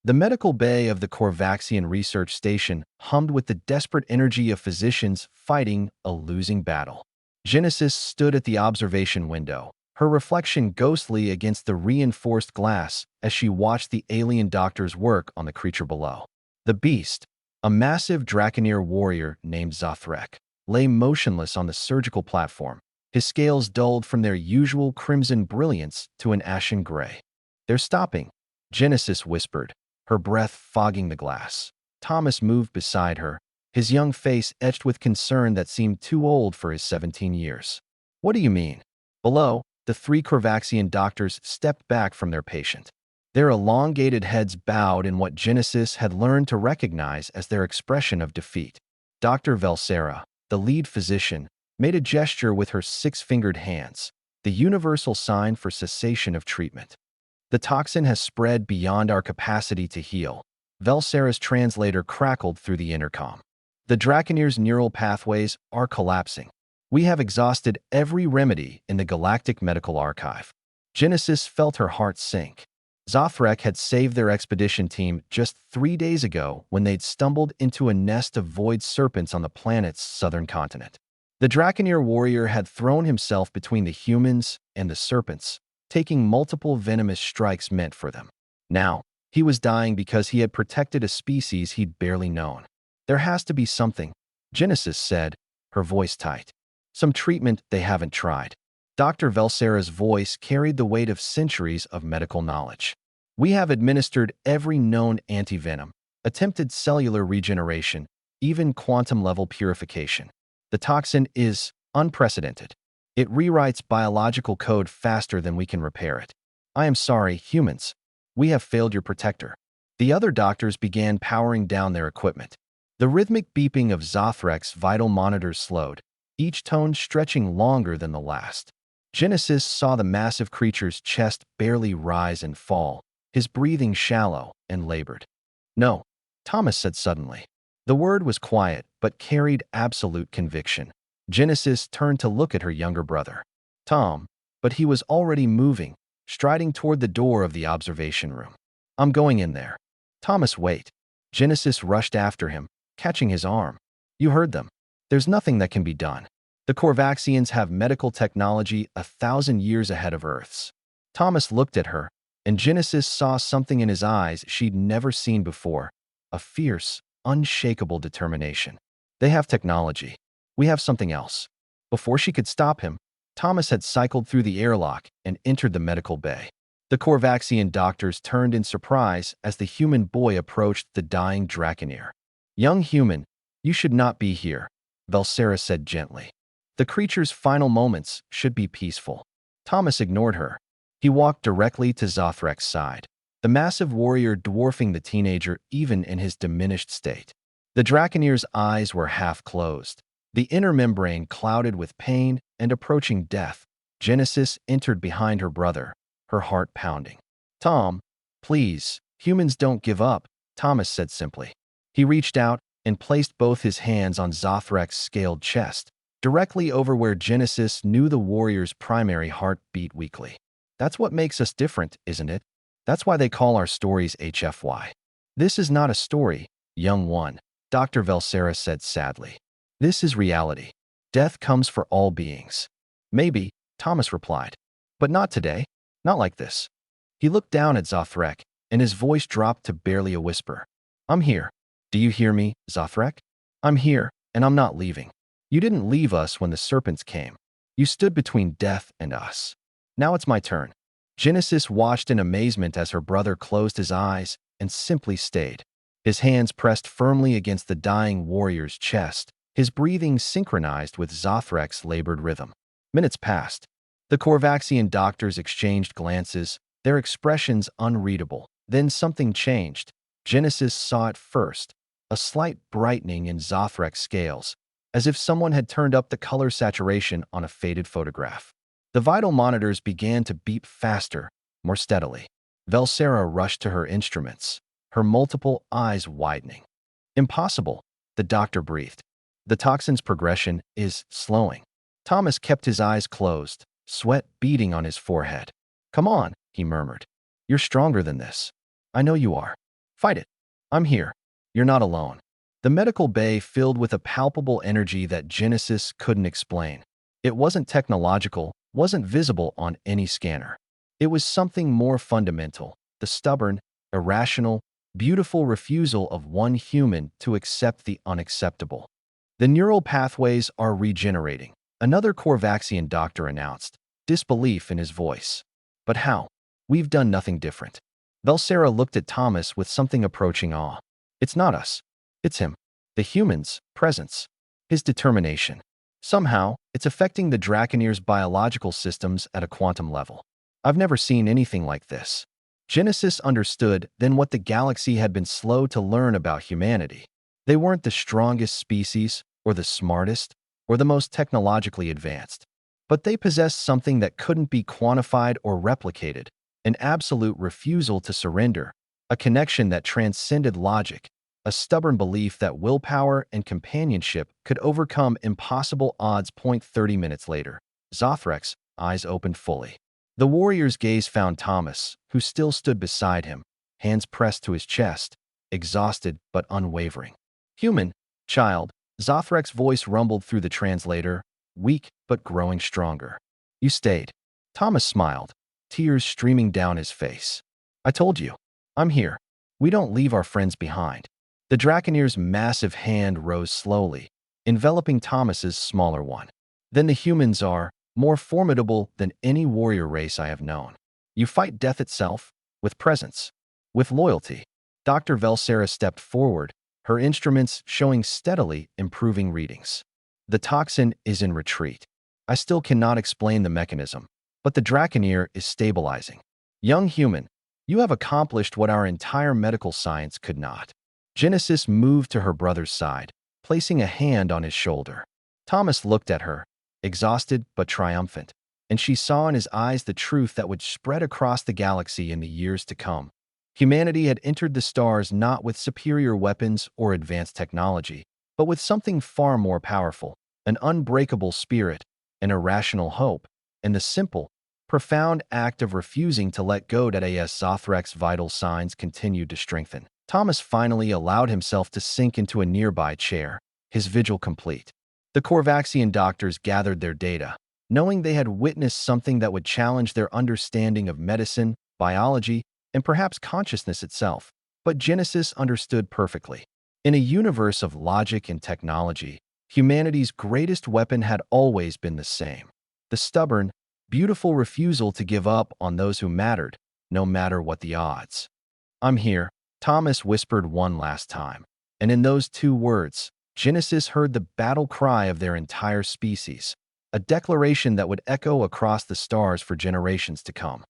The medical bay of the Korvaxian research station hummed with the desperate energy of physicians fighting a losing battle. Genesis stood at the observation window, her reflection ghostly against the reinforced glass as she watched the alien doctors work on the creature below. The beast, a massive Draconeer warrior named Zothrek, lay motionless on the surgical platform, his scales dulled from their usual crimson brilliance to an ashen gray. "They're stopping," Genesis whispered, her breath fogging the glass. Thomas moved beside her, his young face etched with concern that seemed too old for his 17 years. "What do you mean?" Below, the three Korvaxian doctors stepped back from their patient. Their elongated heads bowed in what Genesis had learned to recognize as their expression of defeat. Dr. Velsera, the lead physician, made a gesture with her six-fingered hands, the universal sign for cessation of treatment. "The toxin has spread beyond our capacity to heal," Velsera's translator crackled through the intercom. "The Draconeer's neural pathways are collapsing. We have exhausted every remedy in the Galactic Medical Archive." Genesis felt her heart sink. Zothrek had saved their expedition team just 3 days ago when they'd stumbled into a nest of void serpents on the planet's southern continent. The Draconeer warrior had thrown himself between the humans and the serpents, taking multiple venomous strikes meant for them. Now, he was dying because he had protected a species he'd barely known. "There has to be something," Genesis said, her voice tight. "Some treatment they haven't tried." Dr. Velsera's voice carried the weight of centuries of medical knowledge. "We have administered every known antivenom, attempted cellular regeneration, even quantum-level purification. The toxin is unprecedented. It rewrites biological code faster than we can repair it. I am sorry, humans. We have failed your protector." The other doctors began powering down their equipment. The rhythmic beeping of Zothrek's vital monitors slowed, each tone stretching longer than the last. Genesis saw the massive creature's chest barely rise and fall, his breathing shallow and labored. "No," Thomas said suddenly. The word was quiet but carried absolute conviction. Genesis turned to look at her younger brother, Tom, but he was already moving, striding toward the door of the observation room. "I'm going in there." "Thomas, wait." Genesis rushed after him, catching his arm. "You heard them. There's nothing that can be done. The Korvaxians have medical technology 1,000 years ahead of Earth's." Thomas looked at her, and Genesis saw something in his eyes she'd never seen before, a fierce, unshakable determination. "They have technology. We have something else." Before she could stop him, Thomas had cycled through the airlock and entered the medical bay. The Korvaxian doctors turned in surprise as the human boy approached the dying Draconeer. "Young human, you should not be here," Velsera said gently. "The creature's final moments should be peaceful." Thomas ignored her. He walked directly to Zothrek's side, the massive warrior dwarfing the teenager even in his diminished state. The Draconeer's eyes were half closed, the inner membrane clouded with pain and approaching death. Genesis entered behind her brother, her heart pounding. "Tom, please, humans don't give up," Thomas said simply. He reached out and placed both his hands on Zothrek's scaled chest, directly over where Genesis knew the warrior's primary heart beat weakly. "That's what makes us different, isn't it? That's why they call our stories HFY. This is not a story, young one," Dr. Velsera said sadly. "This is reality. Death comes for all beings." "Maybe," Thomas replied, "but not today. Not like this." He looked down at Zothrek, and his voice dropped to barely a whisper. "I'm here. Do you hear me, Zothrek? I'm here, and I'm not leaving. You didn't leave us when the serpents came. You stood between death and us. Now it's my turn." Genesis watched in amazement as her brother closed his eyes and simply stayed, his hands pressed firmly against the dying warrior's chest, his breathing synchronized with Zothrek's labored rhythm. Minutes passed. The Korvaxian doctors exchanged glances, their expressions unreadable. Then something changed. Genesis saw it first, a slight brightening in Zothrek's scales, as if someone had turned up the color saturation on a faded photograph. The vital monitors began to beep faster, more steadily. Velsera rushed to her instruments, her multiple eyes widening. "Impossible," the doctor breathed. "The toxin's progression is slowing." Thomas kept his eyes closed, sweat beading on his forehead. "Come on," he murmured. "You're stronger than this. I know you are." Fight it. I'm here. You're not alone. The medical bay filled with a palpable energy that Genesis couldn't explain. It wasn't technological, wasn't visible on any scanner. It was something more fundamental, the stubborn, irrational, beautiful refusal of one human to accept the unacceptable. The neural pathways are regenerating, another Korvaxian doctor announced, disbelief in his voice. But how? We've done nothing different. Velsera looked at Thomas with something approaching awe. It's not us. It's him. The human's presence. His determination. Somehow, it's affecting the Draconeer's biological systems at a quantum level. I've never seen anything like this. Genesis understood then what the galaxy had been slow to learn about humanity. They weren't the strongest species, or the smartest, or the most technologically advanced. But they possessed something that couldn't be quantified or replicated, an absolute refusal to surrender, a connection that transcended logic, a stubborn belief that willpower and companionship could overcome impossible odds. 30 minutes later, Zothrek's eyes opened fully. The warrior's gaze found Thomas, who still stood beside him, hands pressed to his chest, exhausted but unwavering. Human, child, Zothrek's voice rumbled through the translator, weak but growing stronger. You stayed. Thomas smiled, tears streaming down his face. I told you. I'm here. We don't leave our friends behind. The Draconeer's massive hand rose slowly, enveloping Thomas's smaller one. Then the humans are more formidable than any warrior race I have known. You fight death itself, with presence, with loyalty. Dr. Velsera stepped forward, her instruments showing steadily improving readings. The toxin is in retreat. I still cannot explain the mechanism, but the Draconeer is stabilizing. Young human, you have accomplished what our entire medical science could not. Genesis moved to her brother's side, placing a hand on his shoulder. Thomas looked at her, exhausted but triumphant, and she saw in his eyes the truth that would spread across the galaxy in the years to come. Humanity had entered the stars not with superior weapons or advanced technology, but with something far more powerful, an unbreakable spirit, an irrational hope, and the simple, profound act of refusing to let go. As Zothrek's vital signs continued to strengthen, Thomas finally allowed himself to sink into a nearby chair, his vigil complete. The Korvaxian doctors gathered their data, knowing they had witnessed something that would challenge their understanding of medicine, biology, and perhaps consciousness itself. But Genesis understood perfectly. In a universe of logic and technology, humanity's greatest weapon had always been the same: the stubborn, beautiful refusal to give up on those who mattered, no matter what the odds. I'm here, Thomas whispered one last time, and in those two words, Genesis heard the battle cry of their entire species, a declaration that would echo across the stars for generations to come.